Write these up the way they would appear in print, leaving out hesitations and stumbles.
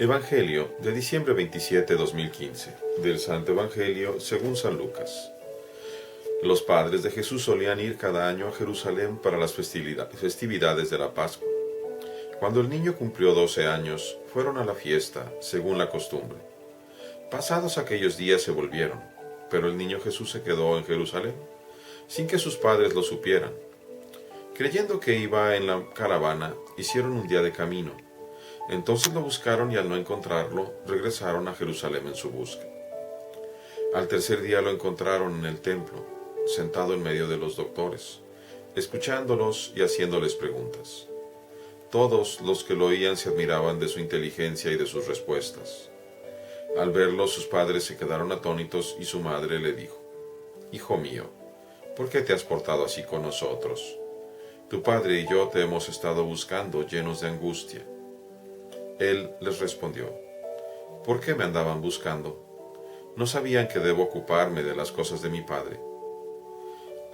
Evangelio de diciembre 27, 2015, del Santo Evangelio según San Lucas. Los padres de Jesús solían ir cada año a Jerusalén para las festividades de la Pascua. Cuando el niño cumplió 12 años, fueron a la fiesta, según la costumbre. Pasados aquellos días se volvieron, pero el niño Jesús se quedó en Jerusalén, sin que sus padres lo supieran. Creyendo que iba en la caravana, hicieron un día de camino. Entonces lo buscaron y al no encontrarlo, regresaron a Jerusalén en su busca. Al tercer día lo encontraron en el templo, sentado en medio de los doctores, escuchándolos y haciéndoles preguntas. Todos los que lo oían se admiraban de su inteligencia y de sus respuestas. Al verlo, sus padres se quedaron atónitos y su madre le dijo: «Hijo mío, ¿por qué te has portado así con nosotros? Tu padre y yo te hemos estado buscando llenos de angustia». Él les respondió: «¿Por qué me andaban buscando? ¿No sabían que debo ocuparme de las cosas de mi padre?».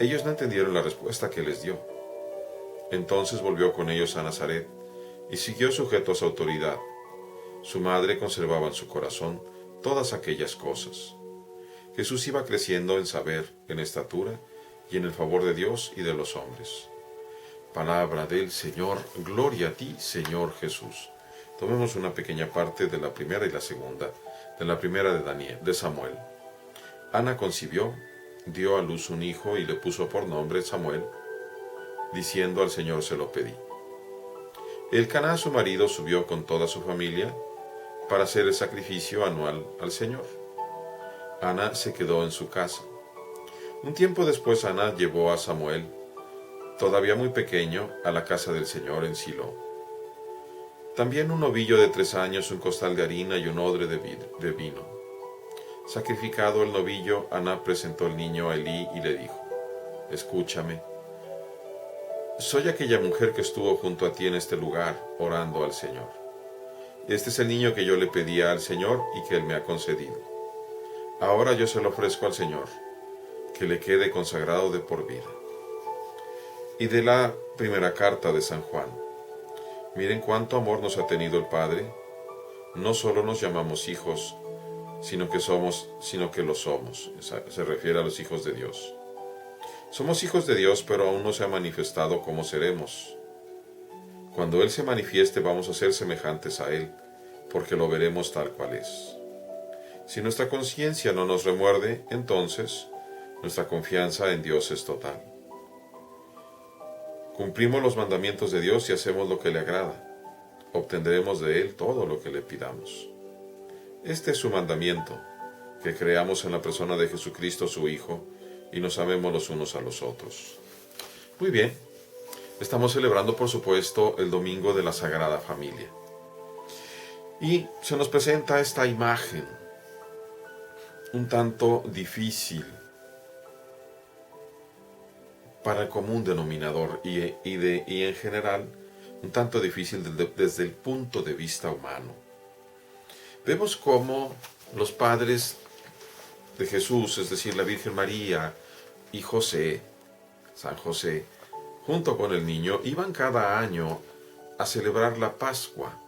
Ellos no entendieron la respuesta que les dio. Entonces volvió con ellos a Nazaret y siguió sujeto a su autoridad. Su madre conservaba en su corazón todas aquellas cosas. Jesús iba creciendo en saber, en estatura y en el favor de Dios y de los hombres. Palabra del Señor, gloria a ti, Señor Jesús. Tomemos una pequeña parte de la primera y la segunda, de la primera de Samuel. Ana concibió, dio a luz un hijo y le puso por nombre Samuel, diciendo: «Al Señor se lo pedí». Elcaná, su marido, subió con toda su familia para hacer el sacrificio anual al Señor. Ana se quedó en su casa. Un tiempo después Ana llevó a Samuel, todavía muy pequeño, a la casa del Señor en Silo. También un novillo de 3 años, un costal de harina y un odre de vino. Sacrificado el novillo, Ana presentó el niño a Elí y le dijo: «Escúchame. Soy aquella mujer que estuvo junto a ti en este lugar, orando al Señor. Este es el niño que yo le pedía al Señor y que Él me ha concedido. Ahora yo se lo ofrezco al Señor, que le quede consagrado de por vida». Y de la primera carta de San Juan. Miren cuánto amor nos ha tenido el Padre. No solo nos llamamos hijos, sino que lo somos. Se refiere a los hijos de Dios. Somos hijos de Dios, pero aún no se ha manifestado cómo seremos. Cuando Él se manifieste, vamos a ser semejantes a Él, porque lo veremos tal cual es. Si nuestra conciencia no nos remuerde, entonces nuestra confianza en Dios es total. Cumplimos los mandamientos de Dios y hacemos lo que le agrada. Obtendremos de Él todo lo que le pidamos. Este es su mandamiento, que creamos en la persona de Jesucristo, su Hijo, y nos amemos los unos a los otros. Muy bien, estamos celebrando, por supuesto, el Domingo de la Sagrada Familia. Y se nos presenta esta imagen, un tanto difícil para el común denominador y en general un tanto difícil desde el punto de vista humano. Vemos cómo los padres de Jesús, es decir, la Virgen María y José, San José, junto con el niño, iban cada año a celebrar la Pascua,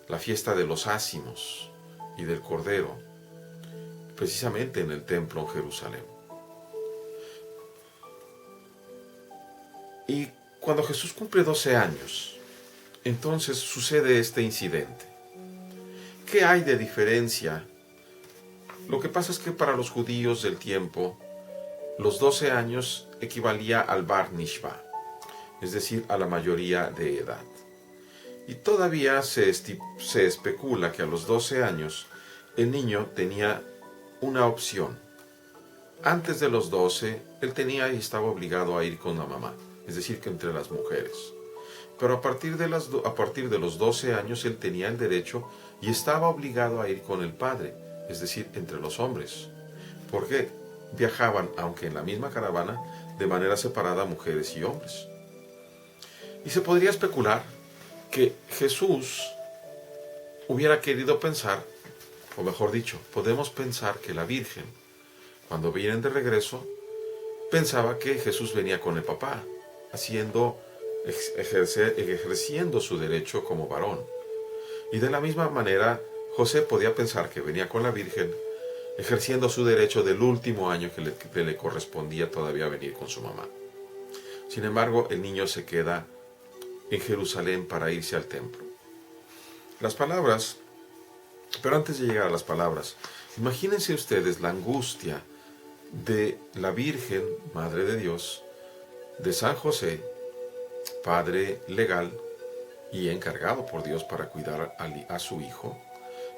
la fiesta de los ácimos y del Cordero, precisamente en el templo en Jerusalén. Y cuando Jesús cumple 12 años, entonces sucede este incidente. ¿Qué hay de diferencia? Lo que pasa es que para los judíos del tiempo, los 12 años equivalía al Bar Mishvah, es decir, a la mayoría de edad. Y todavía se especula que a los 12 años el niño tenía una opción. Antes de los 12, él tenía y estaba obligado a ir con la mamá, es decir, que entre las mujeres. Pero a partir de los 12 años él tenía el derecho y estaba obligado a ir con el padre, es decir, entre los hombres, porque viajaban, aunque en la misma caravana, de manera separada mujeres y hombres. Y se podría especular que Jesús hubiera querido pensar, o mejor dicho, podemos pensar que la Virgen, cuando vienen de regreso, pensaba que Jesús venía con el papá, ejerciendo su derecho como varón. Y de la misma manera, José podía pensar que venía con la Virgen, ejerciendo su derecho del último año que le correspondía todavía venir con su mamá. Sin embargo, el niño se queda en Jerusalén para irse al templo. Las palabras, pero antes de llegar a las palabras, imagínense ustedes la angustia de la Virgen, Madre de Dios, de San José, padre legal y encargado por Dios para cuidar a su hijo,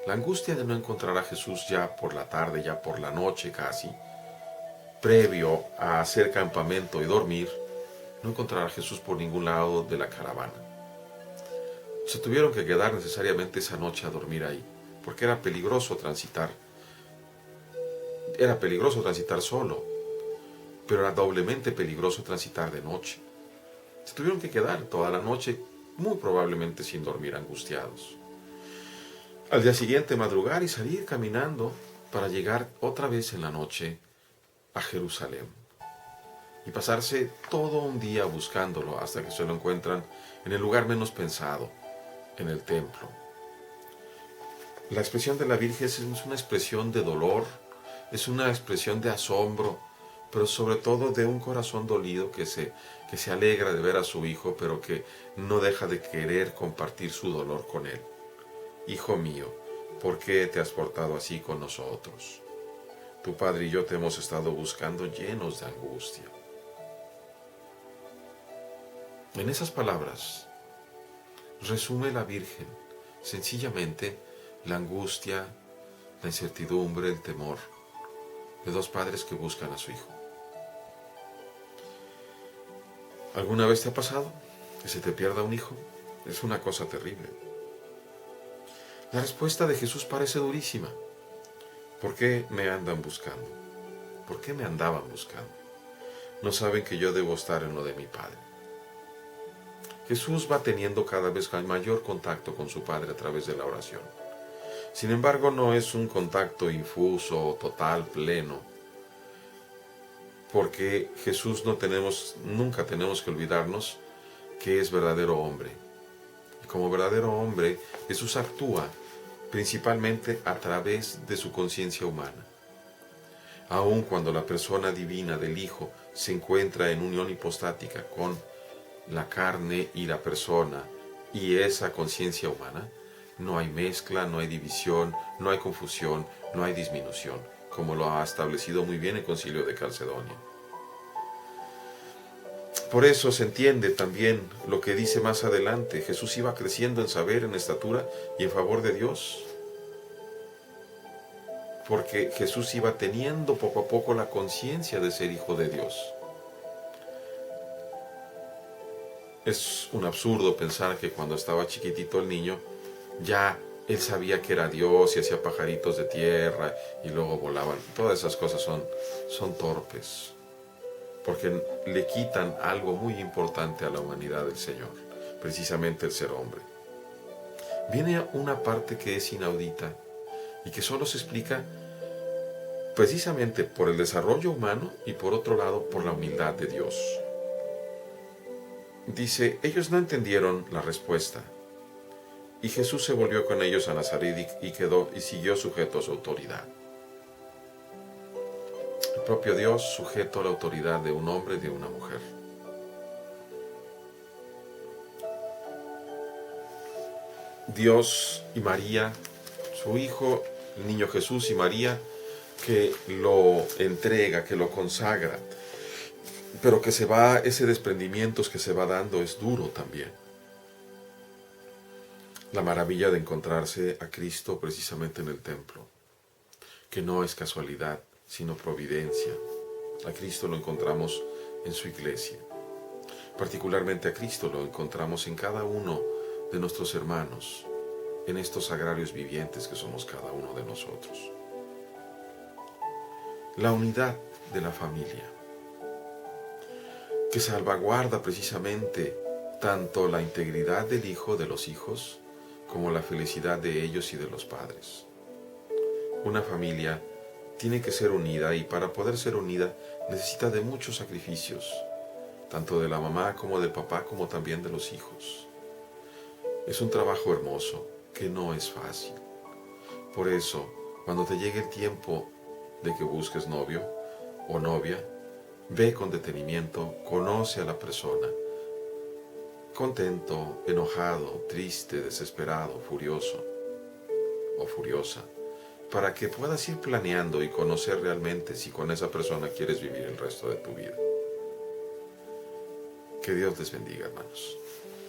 la angustia de no encontrar a Jesús ya por la tarde, ya por la noche casi, previo a hacer campamento y dormir, no encontrar a Jesús por ningún lado de la caravana. Se tuvieron que quedar necesariamente esa noche a dormir ahí, porque era peligroso transitar. Era peligroso transitar solo, pero era doblemente peligroso transitar de noche. Se tuvieron que quedar toda la noche, muy probablemente sin dormir, angustiados. Al día siguiente madrugar y salir caminando para llegar otra vez en la noche a Jerusalén y pasarse todo un día buscándolo hasta que se lo encuentran en el lugar menos pensado, en el templo. La expresión de la Virgen es una expresión de dolor, es una expresión de asombro, pero sobre todo de un corazón dolido que se alegra de ver a su hijo, pero que no deja de querer compartir su dolor con él. Hijo mío, ¿por qué te has portado así con nosotros? Tu padre y yo te hemos estado buscando llenos de angustia. En esas palabras resume la Virgen sencillamente la angustia, la incertidumbre, el temor de dos padres que buscan a su hijo. ¿Alguna vez te ha pasado que se te pierda un hijo? Es una cosa terrible. La respuesta de Jesús parece durísima. ¿Por qué me andan buscando? ¿Por qué me andaban buscando? ¿No saben que yo debo estar en lo de mi Padre? Jesús va teniendo cada vez mayor contacto con su Padre a través de la oración. Sin embargo, no es un contacto infuso, total, pleno, porque Jesús nunca tenemos que olvidarnos que es verdadero hombre. Y como verdadero hombre, Jesús actúa principalmente a través de su conciencia humana. Aun cuando la persona divina del Hijo se encuentra en unión hipostática con la carne y la persona y esa conciencia humana, no hay mezcla, no hay división, no hay confusión, no hay disminución, como lo ha establecido muy bien el Concilio de Calcedonia. Por eso se entiende también lo que dice más adelante: Jesús iba creciendo en saber, en estatura y en favor de Dios, porque Jesús iba teniendo poco a poco la conciencia de ser hijo de Dios. Es un absurdo pensar que cuando estaba chiquitito el niño, ya él sabía que era Dios y hacía pajaritos de tierra y luego volaban. Todas esas cosas son torpes, porque le quitan algo muy importante a la humanidad del Señor, precisamente el ser hombre. Viene una parte que es inaudita y que solo se explica precisamente por el desarrollo humano y por otro lado por la humildad de Dios. Dice: ellos no entendieron la respuesta. Y Jesús se volvió con ellos a Nazaret y siguió sujeto a su autoridad. El propio Dios sujeto a la autoridad de un hombre y de una mujer. Dios y María, su Hijo, el niño Jesús y María, que lo entrega, que lo consagra, pero que ese desprendimiento que se va dando es duro también. La maravilla de encontrarse a Cristo precisamente en el templo, que no es casualidad, sino providencia. A Cristo lo encontramos en su iglesia. Particularmente a Cristo lo encontramos en cada uno de nuestros hermanos, en estos sagrarios vivientes que somos cada uno de nosotros. La unidad de la familia, que salvaguarda precisamente tanto la integridad del hijo, de los hijos, como la felicidad de ellos y de los padres. Una familia tiene que ser unida y para poder ser unida necesita de muchos sacrificios, tanto de la mamá como del papá como también de los hijos. Es un trabajo hermoso, que no es fácil. Por eso, cuando te llegue el tiempo de que busques novio o novia, ve con detenimiento, conoce a la persona, contento, enojado, triste, desesperado, furioso o furiosa, para que puedas ir planeando y conocer realmente si con esa persona quieres vivir el resto de tu vida. Que Dios les bendiga, hermanos.